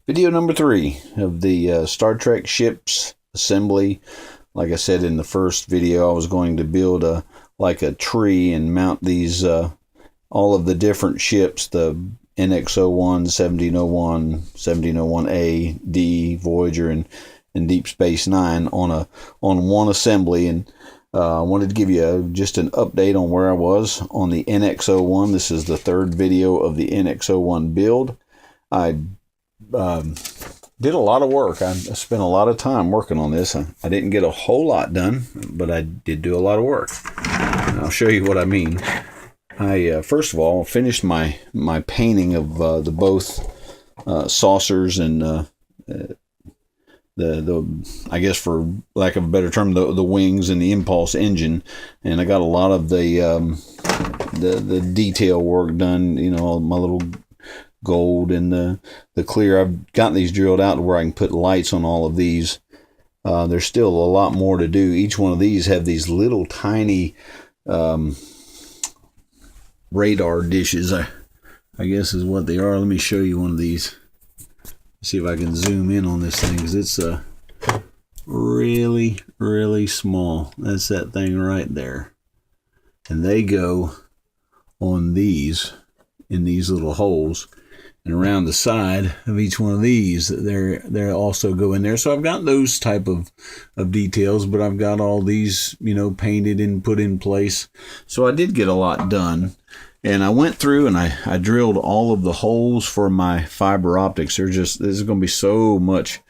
Video number 3 of the Star Trek ships assembly. Like I said in the first video, I was going to build like a tree and mount these all of the different ships, the NX-01, 1701, 1701A, D, Voyager, and Deep Space Nine on one assembly. And I wanted to give you just an update on where I was on the NX-01. This is the third video of the NX-01 build. I did a lot of work. I spent a lot of time working on this. I didn't get a whole lot done, but I did do a lot of work. And I'll show you what I mean. I first of all finished my painting of the both saucers and the I guess, for lack of a better term, the wings and the impulse engine. And I got a lot of the detail work done. You know, my little gold and the clear. I've gotten these drilled out to where I can put lights on all of these. There's still a lot more to do. Each one of these have these little tiny radar dishes, I guess is what they are. Let me show you one of these. See if I can zoom in on this thing, because it's really small. That's that thing right there. And they go on these, in these little holes. And around the side of each one of these, they also go in there. So I've got those type of details, but I've got all these, you know, painted and put in place. So I did get a lot done. And I went through and I drilled all of the holes for my fiber optics. There's going to be so much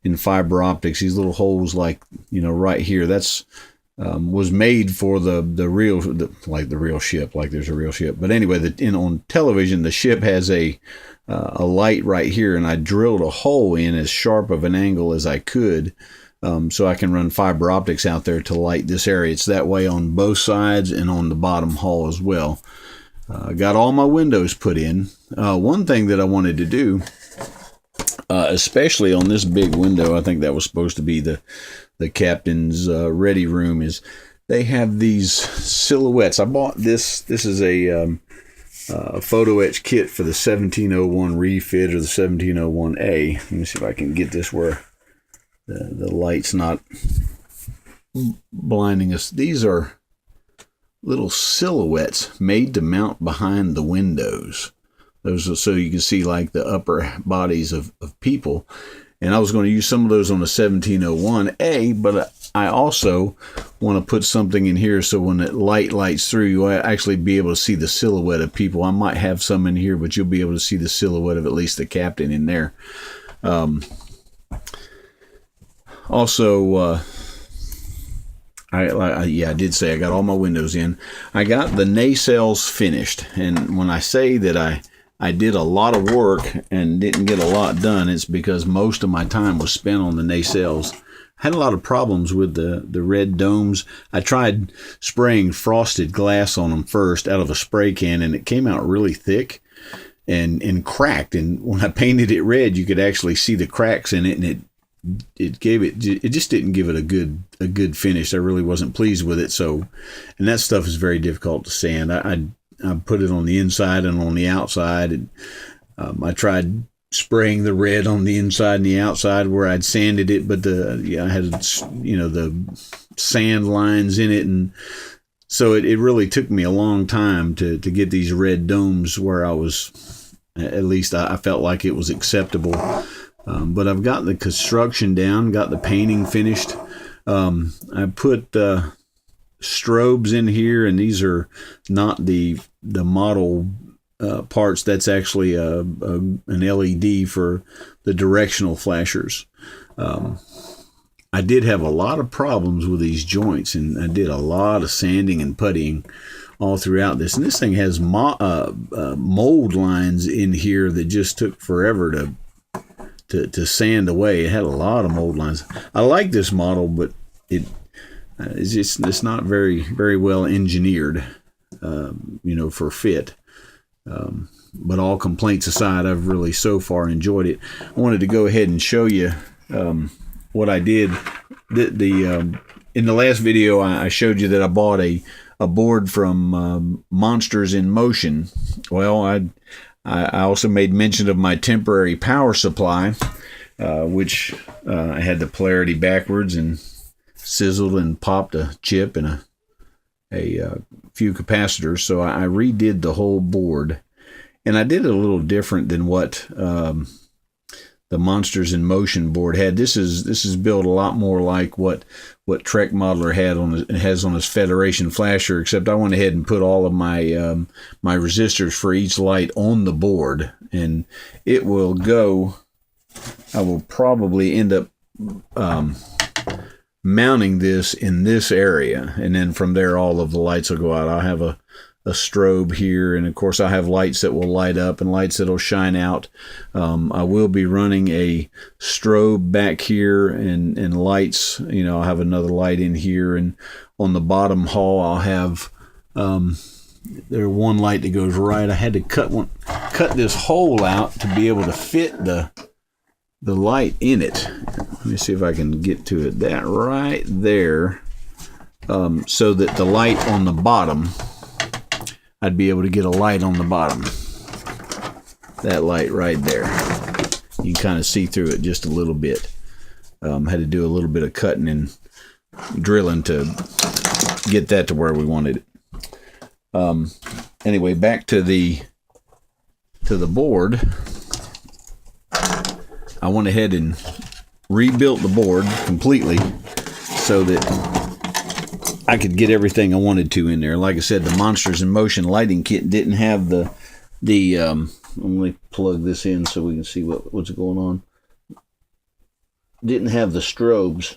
in fiber optics. These little holes, like, you know, right here, that's was made for the real, like the real ship, like there's a real ship. But anyway, on television, the ship has a light right here, and I drilled a hole in as sharp of an angle as I could, so I can run fiber optics out there to light this area. It's that way on both sides and on the bottom hull as well. Got all my windows put in. One thing that I wanted to do, especially on this big window, I think that was supposed to be the captain's ready room, is they have these silhouettes. I bought this. This is a photo etch kit for the 1701 refit, or the 1701A. Let me see if I can get this where the light's not blinding us. These are little silhouettes made to mount behind the windows. Those are so you can see like the upper bodies of people. And I was going to use some of those on the 1701A, but I also want to put something in here so when the light lights through, you actually be able to see the silhouette of people. I might have some in here, but you'll be able to see the silhouette of at least the captain in there. Also, I did say I got all my windows in. I got the nacelles finished, and when I say that I did a lot of work and didn't get a lot done, it's because most of my time was spent on the nacelles. I had a lot of problems with the red domes. I tried spraying frosted glass on them first out of a spray can, and it came out really thick and cracked. And when I painted it red, you could actually see the cracks in it, and it just didn't give it a good finish. I really wasn't pleased with it. So, and that stuff is very difficult to sand. I put it on the inside and on the outside. And, I tried spraying the red on the inside and the outside where I'd sanded it, but I had, you know, the sand lines in it, and so it really took me a long time to get these red domes where I was, at least I felt like it was acceptable. But I've got the construction down, got the painting finished. I put strobes in here, and these are not the model parts. That's actually an LED for the directional flashers. I did have a lot of problems with these joints, and I did a lot of sanding and puttying all throughout this. And this thing has mold lines in here that just took forever to sand away. It had a lot of mold lines. I like this model, but it's not very well engineered, you know, for fit. But all complaints aside, I've really so far enjoyed it. I wanted to go ahead and show you what I did. In the last video, I showed you that I bought a board from Monsters in Motion. Well, I also made mention of my temporary power supply, which I had the polarity backwards and sizzled and popped a chip and a few capacitors. So I redid the whole board, and I did it a little different than what the Monsters in Motion board had. This is built a lot more like what Trek Modeler has on his Federation flasher, except I went ahead and put all of my my resistors for each light on the board, and it will go. I will probably end up mounting this in this area, and then from there all of the lights will go out. I'll have a strobe here, and of course I have lights that will light up and lights that will shine out. I will be running a strobe back here and lights. I'll have another light in here, and on the bottom hall I'll have there's one light that goes right. I had to cut this hole out to be able to fit the light in it. Let me see if I can get to it. That right there, so that the light on the bottom, I'd be able to get a light on the bottom. That light right there. You can kind of see through it just a little bit. Had to do a little bit of cutting and drilling to get that to where we wanted it. Anyway, back to the board. I went ahead and rebuilt the board completely so that I could get everything I wanted to in there. Like I said, the Monsters in Motion lighting kit didn't have the let me plug this in so we can see what's going on. Didn't have the strobes,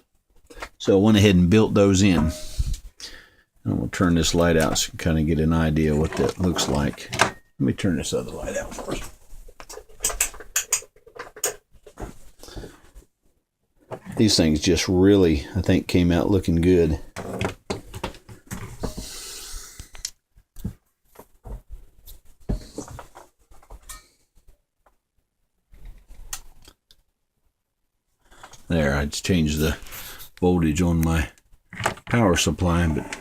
so I went ahead and built those in. I'm going to turn this light out so you can kind of get an idea what that looks like. Let me turn this other light out first. These things just really, I think, came out looking good. There, I just changed the voltage on my power supply, but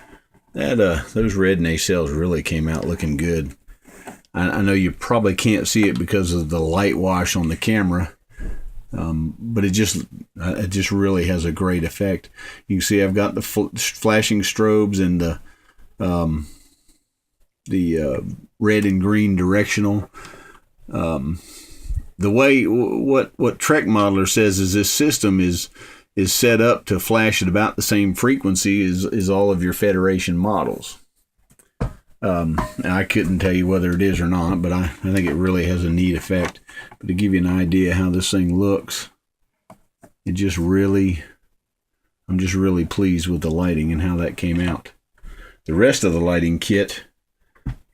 those red nacelles really came out looking good. I know you probably can't see it because of the light wash on the camera, but it just really has a great effect. You can see I've got the flashing strobes and the red and green directional. The way what Trek Modeler says is this system is set up to flash at about the same frequency as all of your Federation models. I couldn't tell you whether it is or not, but I think it really has a neat effect. But to give you an idea how this thing looks, I'm just really pleased with the lighting and how that came out. The rest of the lighting kit,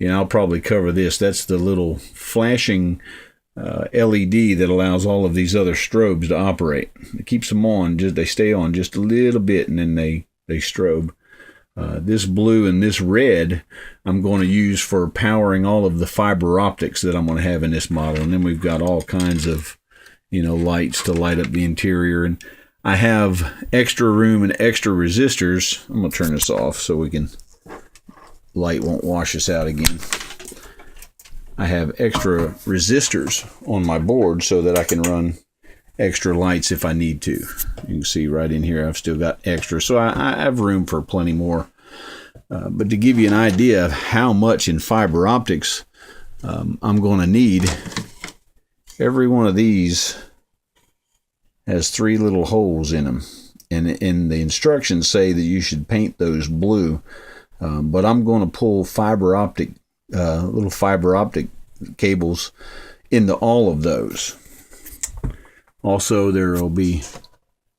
I'll probably cover this. That's the little flashing LED that allows all of these other strobes to operate. It keeps them on, they stay on just a little bit, and then they strobe. This blue and this red I'm going to use for powering all of the fiber optics that I'm going to have in this model. And then we've got all kinds of lights to light up the interior, and I have extra room and extra resistors. I'm going to turn this off so light won't wash us out again. I have extra resistors on my board so that I can run extra lights if I need to. You can see right in here I've still got extra, so I have room for plenty more. But to give you an idea of how much in fiber optics I'm going to need, every one of these has 3 little holes in them, and the instructions say that you should paint those blue, but I'm going to pull little fiber optic cables into all of those. Also, there will be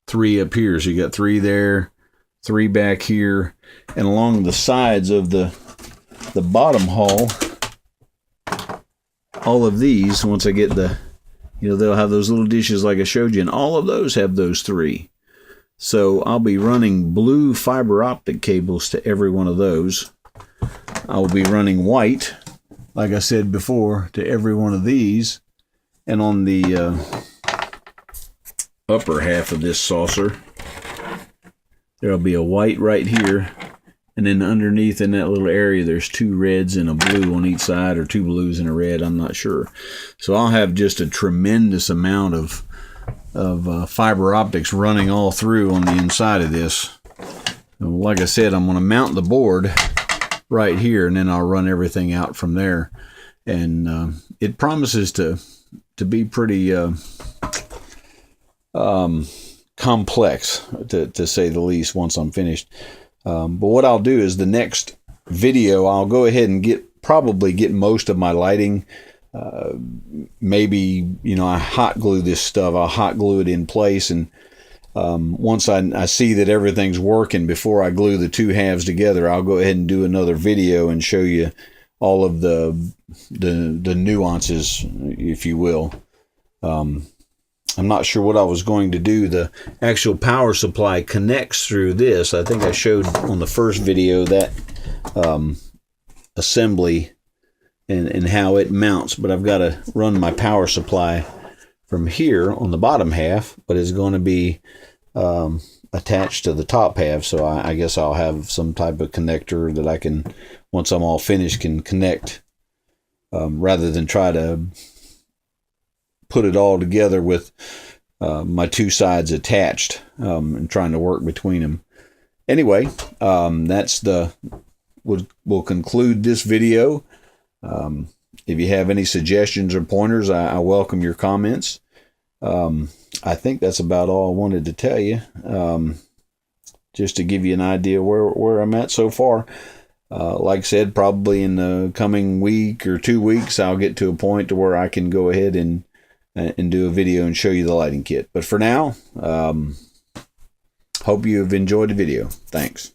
3 up here, so you got 3 there, 3 back here, and along the sides of the bottom hull, all of these, once I get they'll have those little dishes like I showed you, and all of those have those 3. So I'll be running blue fiber optic cables to every one of those. I'll be running white, like I said before, to every one of these. And on the upper half of this saucer, there'll be a white right here and then underneath in that little area there's 2 reds and a blue on each side, or 2 blues and a red, I'm not sure. So I'll have just a tremendous amount of fiber optics running all through on the inside of this. And like I said, I'm going to mount the board right here, and then I'll run everything out from there. And it promises to be pretty complex, to say the least, once I'm finished. But what I'll do is the next video, I'll go ahead and probably get most of my lighting. Maybe, I hot glue this stuff. I'll hot glue it in place, and once I see that everything's working, before I glue the 2 halves together, I'll go ahead and do another video and show you all of the nuances, if you will. I'm not sure what I was going to do. The actual power supply connects through this. I think I showed on the first video that assembly and how it mounts, but I've got to run my power supply from here on the bottom half, but it's going to be attached to the top half. So I guess I'll have some type of connector that I can, once I'm all finished, can connect, rather than try to put it all together with my 2 sides attached, and trying to work between them. Anyway, we'll conclude this video. If you have any suggestions or pointers, I welcome your comments. I think that's about all I wanted to tell you, just to give you an idea where I'm at so far. Like I said, probably in the coming week or 2 weeks, I'll get to a point to where I can go ahead and do a video and show you the lighting kit. But for now, hope you have enjoyed the video. Thanks.